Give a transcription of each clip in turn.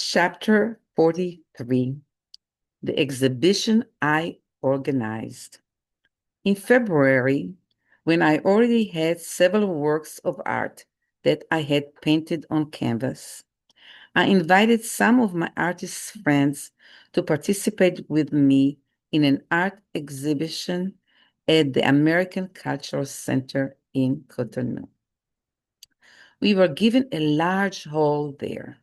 Chapter 43, The Exhibition I Organized. In February, when I already had several works of art that I had painted on canvas, I invited some of my artist friends to participate with me in an art exhibition at the American Cultural Center in Cotonou. We were given a large hall there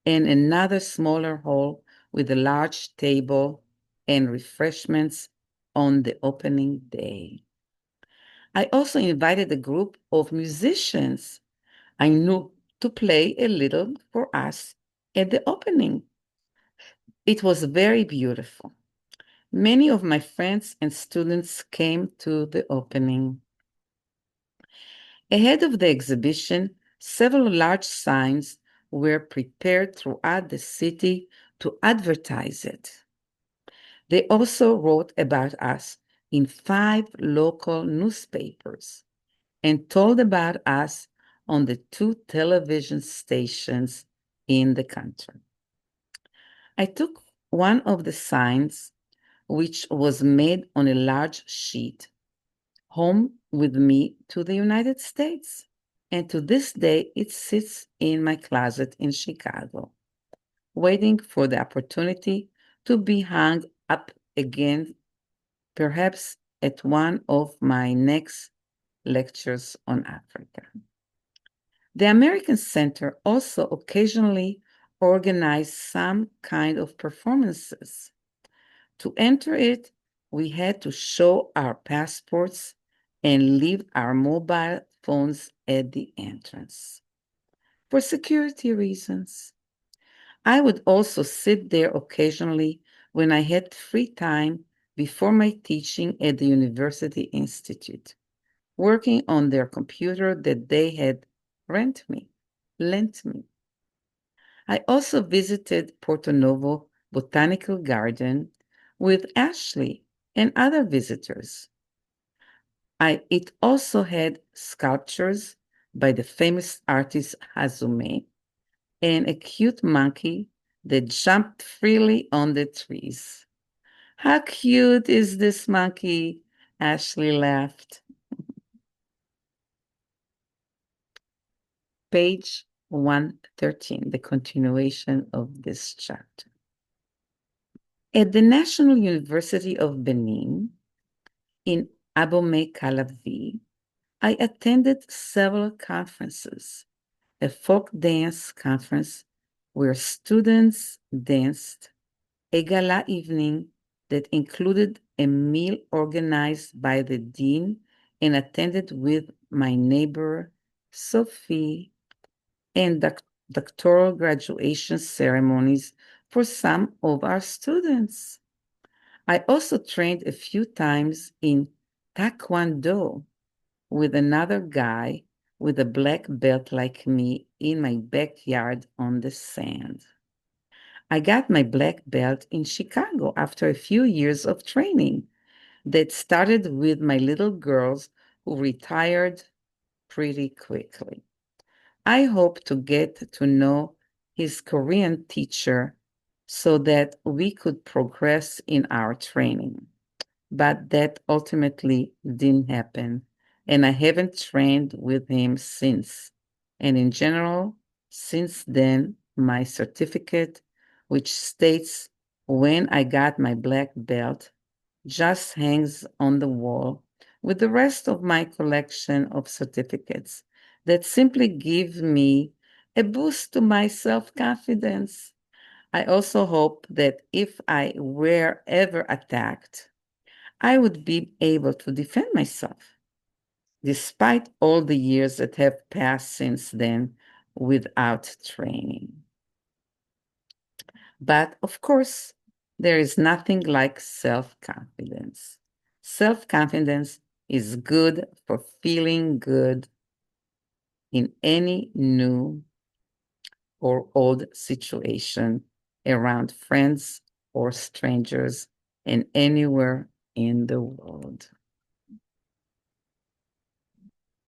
and another smaller hall with a large table and refreshments on the opening day. I also invited a group of musicians I knew to play a little for us at the opening. It was very beautiful. Many of my friends and students came to the opening. Ahead of the exhibition, several large signs were prepared throughout the city to advertise it. They also wrote about us in 5 local newspapers and told about us on the 2 television stations in the country. I took one of the signs, which was made on a large sheet, home with me to the United States. And to this day, it sits in my closet in Chicago, waiting for the opportunity to be hung up again, perhaps at one of my next lectures on Africa. The American Center also occasionally organized some kind of performances. To enter it, we had to show our passports and leave our mobile phones at the entrance for security reasons. I would also sit there occasionally when I had free time before my teaching at the University Institute, working on their computer that they had lent me. I also visited Porto Novo Botanical Garden with Ashley and other visitors. It also had sculptures by the famous artist Hazume and a cute monkey that jumped freely on the trees. How cute is this monkey? Ashley laughed. Page 113, the continuation of this chapter. At the National University of Benin, in Abomey-Calavi, I attended several conferences, a folk dance conference where students danced, a gala evening that included a meal organized by the dean and attended with my neighbor Sophie, and doctoral graduation ceremonies for some of our students. I also trained a few times in Taekwondo with another guy with a black belt like me in my backyard on the sand. I got my black belt in Chicago after a few years of training that started with my little girls who retired pretty quickly. I hope to get to know his Korean teacher so that we could progress in our training. But that ultimately didn't happen, and I haven't trained with him since. And in general, since then, my certificate, which states when I got my black belt, just hangs on the wall with the rest of my collection of certificates that simply give me a boost to my self-confidence. I also hope that if I were ever attacked, I would be able to defend myself, despite all the years that have passed since then without training. But of course, there is nothing like self-confidence. Self-confidence is good for feeling good in any new or old situation around friends or strangers and anywhere in the world.